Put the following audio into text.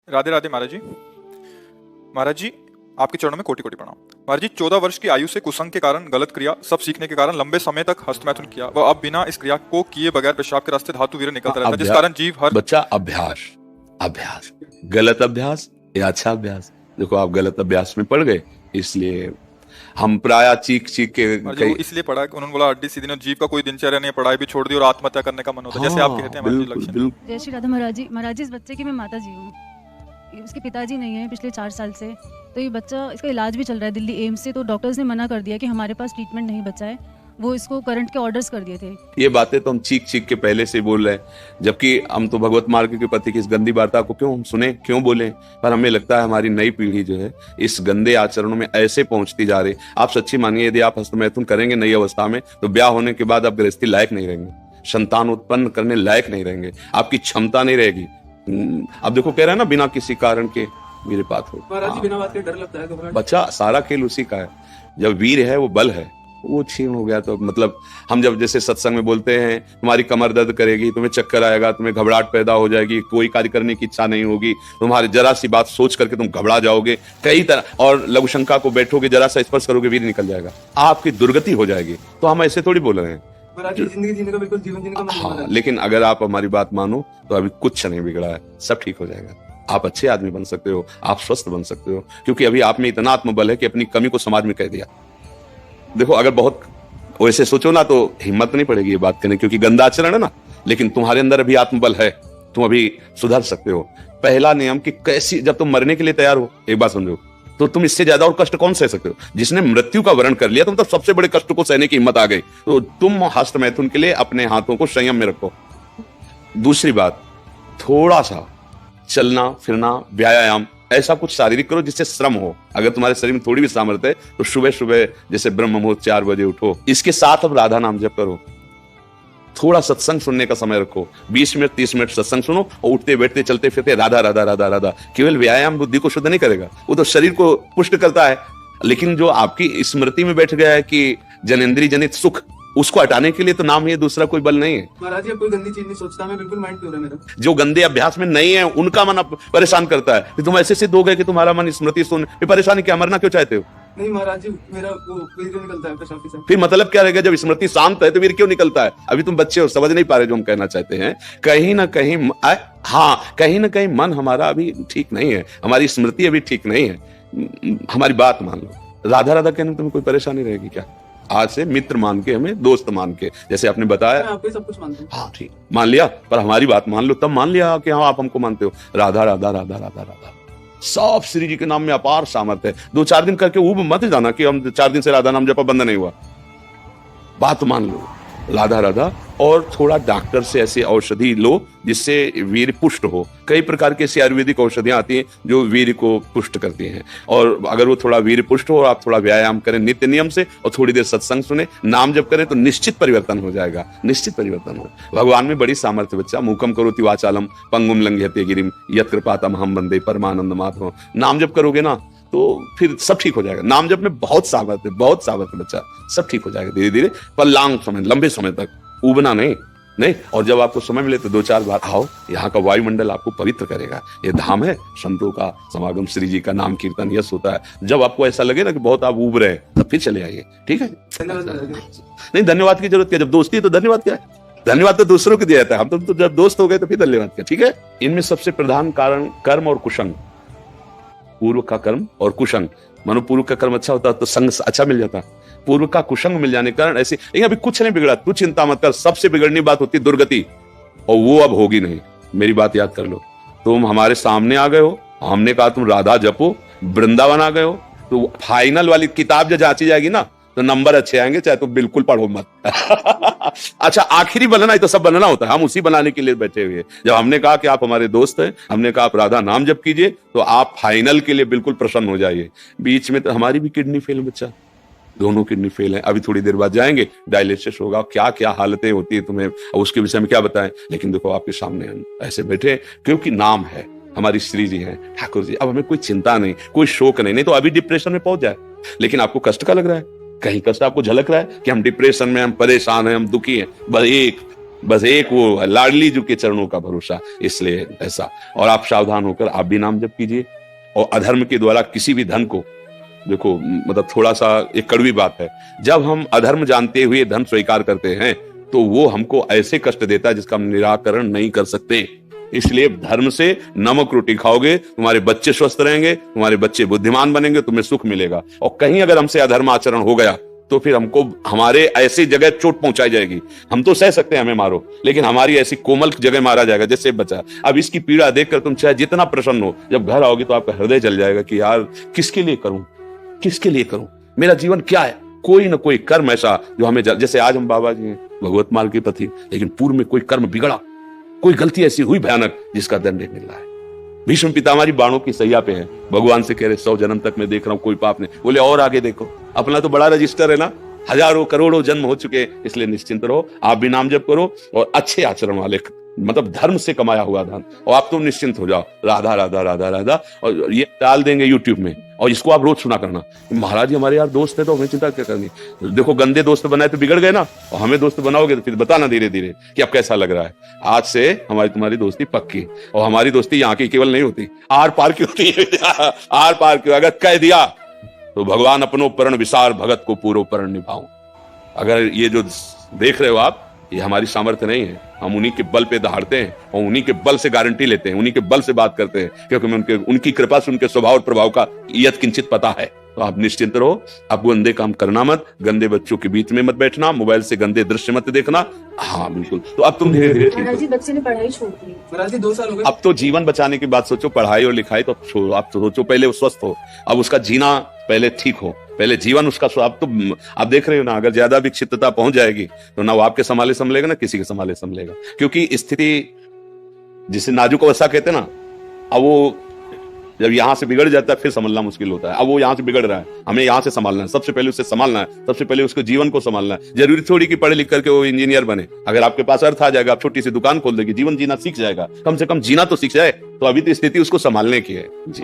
राधे राधे महाराज जी। महाराज जी, आपके चरणों में कोटि कोटि प्रणाम। महाराज जी, 14 वर्ष की आयु से कुसंग के कारण, गलत क्रिया सब सीखने के कारण लंबे समय तक हस्तमैथुन किया व अब बिना इस क्रिया को किए बगैर पेशाब के रास्ते धातु वीर्य निकलता रहता है, जिस कारण जीव हर बच्चा अभ्यास अभ्यास गलत अभ्यास या अच्छा अभ्यास। देखो आप गलत अभ्यास में पड़ गए, इसलिए हम प्राय चीख चीख के महाराज जी, वो इसलिए पढ़ा कि उन्होंने बोला हड्डी सीधी नहीं, जीव का कोई दिनचर्या नहीं है, पढ़ाई भी छोड़ दी और आत्महत्या करने का मन होता है, जैसे आप कहते हैं महाराज जी बिल्कुल लक्षण। बिल्कुल। जय श्री राधा महाराज जी। महाराज जी, इस बच्चे की मैं माता जी हूँ। उसके पिताजी नहीं है पिछले 4 साल से। तो ये बच्चा, इसका इलाज भी चल रहा है दिल्ली एम्स से। तो डॉक्टर्स ने मना कर दिया कि हमारे पास ट्रीटमेंट नहीं बचा है। वो इसको करंट के ऑर्डर्स कर दिए थे। ये बातें तो हम चीख चीख के पहले से बोल रहे हैं, जबकि हम तो भगवत मार्ग के प्रति की इस गंदी वार्ता को क्यों सुने, क्यों बोले। पर हमें लगता है हमारी नई पीढ़ी जो है इस गंदे आचरणों में ऐसे पहुंचती जा रही। आप सच्ची मानिए, यदि आप हस्तमैथुन करेंगे नई अवस्था में तो ब्याह होने के बाद आप गृहस्थी लायक नहीं रहेंगे, संतान उत्पन्न करने लायक नहीं रहेंगे, आपकी क्षमता नहीं रहेगी। अब देखो कह रहे हैं ना, बिना किसी कारण के वीरपात हो। महाराज जी, बिना बात के डर लगता है घबराहट। बच्चा, सारा खेल उसी का है। जब वीर है वो बल है, वो छीन हो गया तो मतलब हम जब जैसे सत्संग में बोलते हैं तुम्हारी कमर दर्द करेगी, तुम्हें चक्कर आएगा, तुम्हें घबराहट पैदा हो जाएगी, कोई कार्य करने की इच्छा नहीं होगी, तुम्हारी जरा सी बात सोच करके तुम घबरा जाओगे कई तरह, और लघु शंका को बैठोगे, जरा सा स्पर्श करोगे वीर निकल जाएगा, आपकी दुर्गति हो जाएगी। तो हम ऐसे थोड़ी बोल रहे हैं। महाराज जी, जिंदगी जीने का बिल्कुल जीवन जीने का मन है हाँ, महाराज। लेकिन अगर आप हमारी बात मानो तो अभी कुछ नहीं बिगड़ा है, सब ठीक हो जाएगा। आप अच्छे आदमी बन सकते हो, आप स्वस्थ बन सकते हो, क्योंकि अभी आप में इतना आत्मबल है कि अपनी कमी को समाज में कह दिया। देखो अगर बहुत वैसे सोचो ना तो हिम्मत नहीं पड़ेगी ये बात करने, क्योंकि गंदा आचरण है ना, लेकिन तुम्हारे अंदर अभी आत्मबल है, तुम अभी सुधर सकते हो। पहला नियम कि कैसी, जब तुम मरने के लिए तैयार हो, एक बात समझो, तो तुम इससे ज्यादा और कष्ट कौन सह सकते हो। जिसने मृत्यु का वर्ण कर लिया तो मतलब सबसे बड़े कष्ट को सहने की हिम्मत आ गई। तो तुम हस्तमैथुन के लिए अपने हाथों को संयम में रखो। दूसरी बात, थोड़ा सा चलना फिरना, व्यायाम, ऐसा कुछ शारीरिक करो जिससे श्रम हो। अगर तुम्हारे शरीर में थोड़ी भी सामर्थ्य है तो सुबह सुबह जैसे ब्रह्म मुहूर्त 4 बजे उठो। इसके साथ अब राधा नाम जप करो। थोड़ा सत्संग सुनने का समय रखो, 20 मिनट 30 मिनट सत्संग सुनो, और उठते बैठते चलते फिरते राधा राधा राधा राधा। केवल व्यायाम बुद्धि को शुद्ध नहीं करेगा, वो तो शरीर को पुष्ट करता है, लेकिन जो आपकी स्मृति में बैठ गया है कि जनेंद्रिय जनित सुख, उसको हटाने के लिए तो नाम, ये दूसरा कोई बल नहीं है। महाराज जी, अब कोई गंदी चीज नहीं सोचता, मैं बिल्कुल माइंड प्योर है मेरा। जो गंदे अभ्यास में नहीं है उनका मन परेशान करता है कि तुम ऐसे सिद्ध हो गए कि तुम्हारा मन स्मृति सुन, ये परेशानी क्या, मरना क्यों चाहते हो। नहीं महाराज जी, मेरा वो वीर क्यों निकलता है पेशाब से। फिर मतलब क्या रहेगा, जब स्मृति शांत है तो वीर क्यों निकलता है। अभी तुम बच्चे हो, समझ नहीं पा रहे जो हम कहना चाहते हैं। कहीं ना कहीं हाँ, कहीं ना कहीं मन हमारा अभी ठीक नहीं है, हमारी स्मृति अभी ठीक नहीं है। हमारी बात मान लो, राधा राधा कहने में तुम्हें कोई परेशानी रहेगी क्या। आज से मित्र मान के, हमें दोस्त मान के, जैसे आपने बताया। मैं आपको सब कुछ मानता हूँ। हाँ ठीक, मान लिया, पर हमारी बात मान लो, तब मान लिया कि हाँ आप हमको मानते हो। राधा राधा राधा राधा राधा, सब श्री जी के नाम में अपार सामर्थ्य है। 2-4 दिन करके ऊब मत जाना कि हम 4 दिन से राधा नाम जपा बंद नहीं हुआ। बात मान लो, राधा राधा, और थोड़ा डॉक्टर से ऐसी औषधि लो जिससे वीर पुष्ट हो। कई प्रकार की ऐसी आयुर्वेदिक औषधियां आती हैं जो वीर को पुष्ट करती हैं, और अगर वो थोड़ा वीर पुष्ट हो और आप थोड़ा व्यायाम करें नित्य नियम से और थोड़ी देर सत्संग सुने, नाम जप करें, तो निश्चित परिवर्तन हो जाएगा, निश्चित परिवर्तन हो। भगवान में बड़ी सामर्थ्य बच्चा। मूकम करोति वाचालम पंगुम लंघयते गिरिम यत् कृपातम हम वंदे परमानंद माधवम। नाम जप करोगे ना तो फिर सब ठीक हो जाएगा। नाम जप में बहुत सामर्थ्य, बहुत सामर्थ्य बच्चा, सब ठीक हो जाएगा धीरे धीरे, पर लंबे समय तक, उबना नहीं। और जब आपको समय मिले तो 2-4 बार आओ, यहाँ का वायुमंडल आपको पवित्र करेगा। ये धाम है संतों का समागम, श्री जी का नाम कीर्तन यश होता है। जब आपको ऐसा लगे ना कि बहुत आप उब रहे हैं, तब फिर चले आइए, ठीक है। नहीं, धन्यवाद की जरूरत क्या, जब दोस्ती है तो धन्यवाद क्या है। धन्यवाद तो दूसरों को दिया जाता है, हम तो जब दोस्त हो गए तो फिर धन्यवाद क्या, ठीक है। इनमें सबसे प्रधान कारण कर्म और कुसंग, पूर्व का कर्म और कुसंग। मानो पूर्व का कर्म अच्छा होता तो संग अच्छा मिल जाता, पूर्व का कुसंग मिल जाने के कारण ऐसे। लेकिन अभी कुछ नहीं बिगड़ा, तू चिंता मत कर। सबसे बिगड़नी बात होती है दुर्गति, और वो अब होगी नहीं। मेरी बात याद कर लो, तुम हमारे सामने आ गए हो, हमने कहा तुम राधा जपो, वृंदावन आ गए हो, तो फाइनल वाली किताब जब जांची जाएगी ना तो नंबर अच्छे आएंगे, चाहे तुम बिल्कुल पढ़ो मत। अच्छा, आखिरी बनना ही तो सब बनना होता है, हम उसी बनाने के लिए बैठे हुए। जब हमने कहा कि आप हमारे दोस्त हैं, हमने कहा आप राधा नाम जप कीजिए, तो आप फाइनल के लिए बिल्कुल प्रसन्न हो जाइए। बीच में तो हमारी भी किडनी फेल बच्चा, दोनों किडनी फेल है। अभी थोड़ी देर बाद जाएंगे, डायलिसिस होगा, क्या क्या हालतें होती है तुम्हें उसके विषय में क्या बताएं। लेकिन देखो आपके सामने हम ऐसे बैठे, क्योंकि नाम है, हमारी श्री जी हैं, ठाकुर जी। अब हमें कोई चिंता नहीं, कोई शोक नहीं तो अभी डिप्रेशन में पहुंच जाए। लेकिन आपको कष्ट का लग रहा है, कहीं कष्ट आपको झलक रहा है कि हम डिप्रेशन में, हम परेशान हैं, हम दुखी हैं, बस एक बस एक वो लाडली जी के चरणों का भरोसा, इसलिए ऐसा। और आप सावधान होकर आप भी नाम जप कीजिए। और अधर्म के द्वारा किसी भी धन को, देखो मतलब थोड़ा सा एक कड़वी बात है, जब हम अधर्म जानते हुए धन स्वीकार करते हैं तो वो हमको ऐसे कष्ट देता है जिसका हम निराकरण नहीं कर सकते। इसलिए धर्म से नमक रोटी खाओगे, तुम्हारे बच्चे स्वस्थ रहेंगे, तुम्हारे बच्चे बुद्धिमान बनेंगे, तुम्हें सुख मिलेगा। और कहीं अगर हमसे अधर्म आचरण हो गया तो फिर हमको हमारे ऐसी जगह चोट पहुंचाई जाएगी। हम तो सह सकते हैं हमें मारो, लेकिन हमारी ऐसी कोमल जगह मारा जाएगा जैसे बचा। अब इसकी पीड़ा देखकर तुम चाहे जितना प्रसन्न हो, जब घर आओगे तो आपका हृदय जल जाएगा कि यार किसके लिए करूं, किसके लिए करूं, मेरा जीवन क्या है। कोई ना कोई कर्म ऐसा जो हमें जैसे आज हम बाबा जी हैं भगवत मार्ग के पति, लेकिन पूर्व में कोई कर्म बिगड़ा, कोई गलती ऐसी हुई भयानक जिसका दंड मिल रहा है। भीष्म पितामह बाणों की सैया पे है, भगवान से कह रहे 100 जन्म तक मैं देख रहा हूं कोई पाप नहीं। बोले और आगे देखो, अपना तो बड़ा रजिस्टर है ना, हजारों करोड़ों जन्म हो चुके, इसलिए निश्चिंत रहो। आप भी नाम जप करो और अच्छे आचरण वाले, मतलब धर्म से कमाया हुआ धन, और आप तो निश्चिंत हो जाओ। राधा राधा राधा राधा, और ये डाल देंगे यूट्यूब में, और इसको आप रोज सुना करना। महाराज जी हमारे यार दोस्त है तो हमें चिंता क्या करनी। देखो गंदे दोस्त बनाए तो बिगड़ गए ना, और हमें दोस्त बनाओगे तो फिर बताना धीरे धीरे कि अब कैसा लग रहा है। आज से हमारी तुम्हारी दोस्ती पक्की, और हमारी दोस्ती यहाँ की केवल नहीं होती, आर पार की होती है। आर पार की, अगर कह दिया तो भगवान अपनो परण विसार भगत को पूरो परण निभाऊं। अगर ये जो देख रहे हो आप, ये हमारी सामर्थ्य नहीं है, हम उन्हीं के बल पे दहाड़ते हैं और उन्हीं के बल से गारंटी लेते हैं, उन्हीं के बल से बात करते हैं, क्योंकि हमें उनकी कृपा से उनके स्वभाव और प्रभाव का यत किंचित पता है। तो आप निश्चिंत रहो, आप गंदे काम करना मत, गंदे बच्चों के बीच में मत बैठना, मोबाइल से गंदे दृश्य मत देखना। हाँ बिल्कुल। तो अब तुम धीरे धीरे महाराज जी बच्चे ने पढ़ाई छोड़ दी। महाराज जी 2 साल हो गए। अब तो जीवन बचाने की बात सोचो, पढ़ाई और लिखाई तो छोड़ो, आप तो सोचो पहले वो स्वस्थ हो, अब उसका जीना पहले ठीक हो, पहले जीवन उसका। अब तो आप देख रहे हो ना, अगर ज्यादा विक्षिप्तता पहुंच जाएगी तो ना वो आपके संभाले संभलेगा ना किसी के संभाले संभलेगा, क्योंकि स्थिति जिसे नाजुक अवस्था कहते हैं ना, अब वो जब यहां से बिगड़ जाता है फिर संभलना मुश्किल होता है। अब वो यहां से बिगड़ रहा है, हमें यहां से संभालना है, सबसे पहले उसे संभालना है, सबसे पहले उसके जीवन को संभालना है। जरूरी थोड़ी कि पढ़े लिख करके वो इंजीनियर बने। अगर आपके पास अर्थ आ जाएगा, आप छोटी सी दुकान खोल देगी, जीवन जीना सीख जाएगा, कम से कम जीना तो सीख जाए। तो अभी तो स्थिति उसको संभालने की है जी।